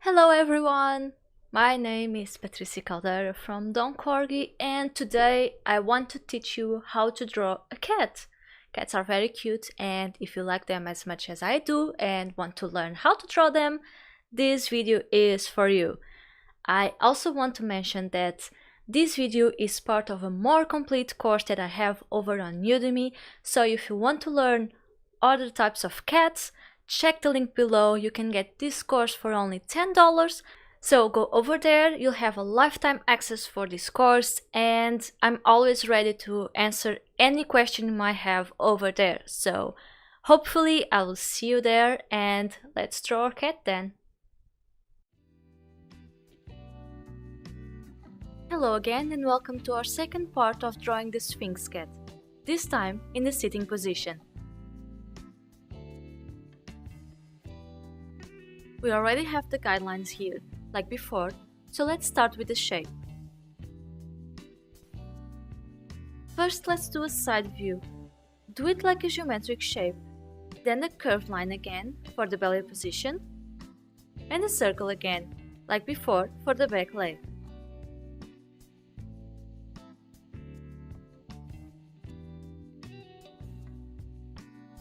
Hello everyone! My name is Patricia Caldera from Corgi, and today I want to teach you how to draw a cat. Cats are very cute, and if you like them as much as I do and want to learn how to draw them, this video is for you. I also want to mention that this video is part of a more complete course that I have over on Udemy, so if you want to learn other types of cats, check the link below. You can get this course for only $10. So go over there, you'll have a lifetime access for this course, and I'm always ready to answer any question you might have over there. So hopefully I will see you there, and let's draw our cat then. Hello again, and welcome to our second part of drawing the Sphynx cat, this time in the sitting position. We already have the guidelines here, like before, so let's start with the shape. First, let's do a side view. Do it like a geometric shape, then a curved line again for the belly position, and a circle again, like before, for the back leg.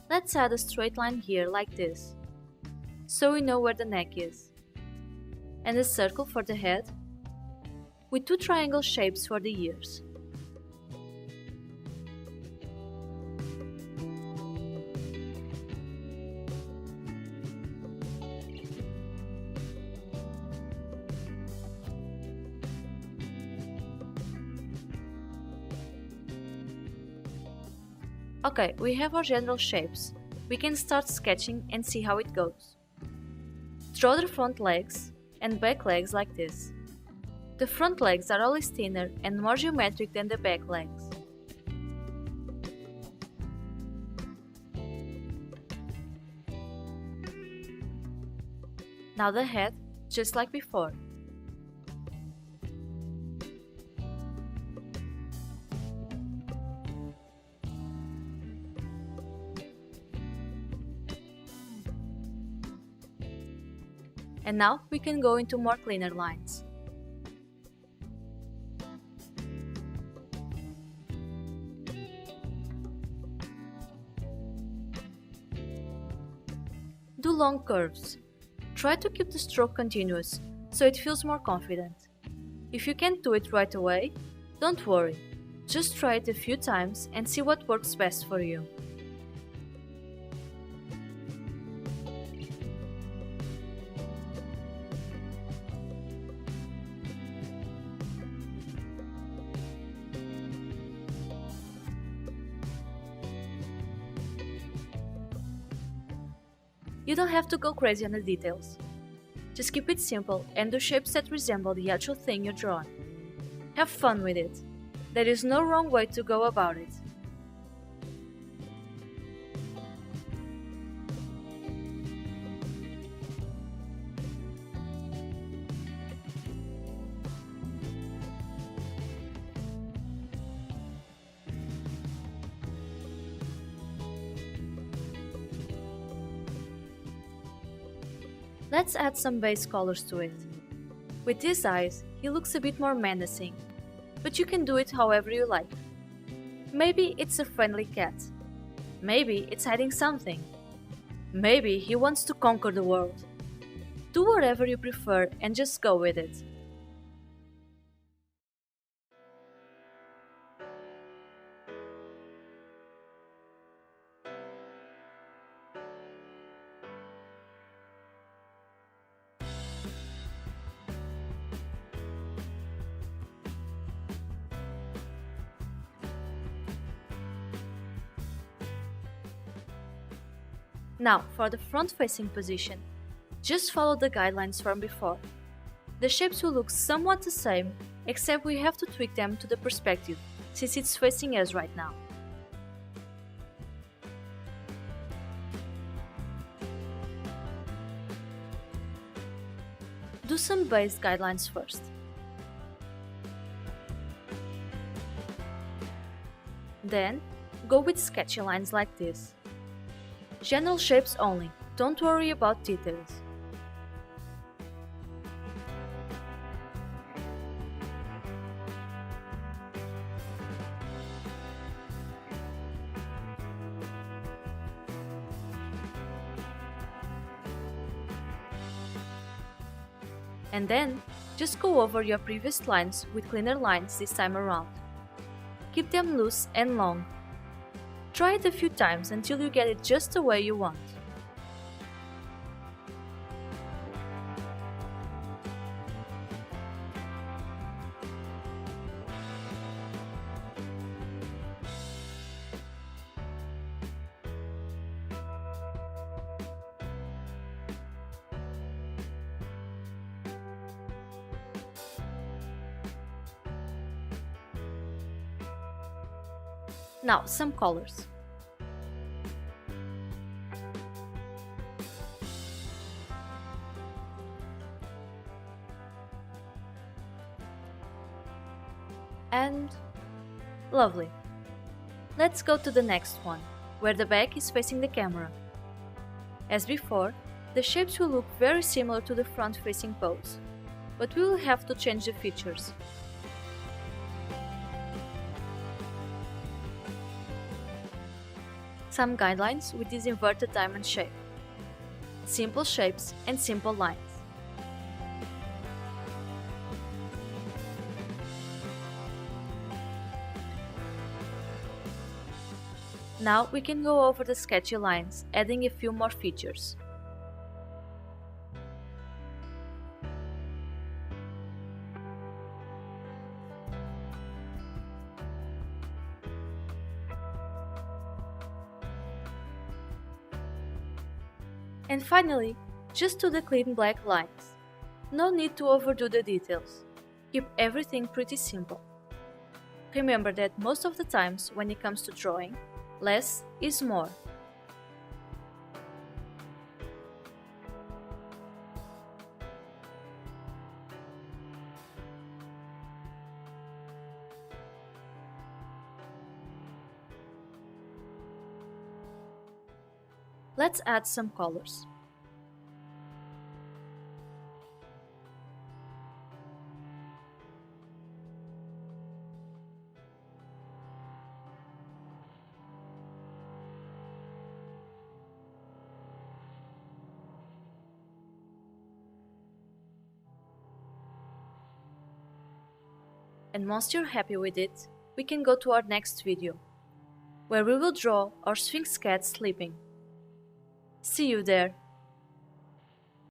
Let's add a straight line here like this, so we know where the neck is, and a circle for the head, with two triangle shapes for the ears. Okay, we have our general shapes. We can start sketching and see how it goes. Draw the front legs and back legs like this. The front legs are always thinner and more geometric than the back legs. Now the head, just like before. And now we can go into more cleaner lines. Do long curves. Try to keep the stroke continuous, so it feels more confident. If you can't do it right away, don't worry. Just try it a few times and see what works best for you. You don't have to go crazy on the details. Just keep it simple and do shapes that resemble the actual thing you draw. Have fun with it. There is no wrong way to go about it. Let's add some base colors to it. With these eyes, he looks a bit more menacing, but you can do it however you like. Maybe it's a friendly cat. Maybe it's hiding something. Maybe he wants to conquer the world. Do whatever you prefer and just go with it. Now, for the front-facing position, just follow the guidelines from before. The shapes will look somewhat the same, except we have to tweak them to the perspective, since it's facing us right now. Do some base guidelines first. Then, go with sketchy lines like this. General shapes only, don't worry about details. And then, just go over your previous lines with cleaner lines this time around. Keep them loose and long. Try it a few times until you get it just the way you want. Now, some colors. And lovely. Let's go to the next one, where the back is facing the camera. As before, the shapes will look very similar to the front-facing pose, but we will have to change the features. Some guidelines with this inverted diamond shape. Simple shapes and simple lines. Now we can go over the sketchy lines, adding a few more features. And finally, just do the clean black lines. No need to overdo the details. Keep everything pretty simple. Remember that most of the times when it comes to drawing, less is more. Let's add some colors. And once you're happy with it, we can go to our next video, where we will draw our Sphynx cat sleeping. See you there!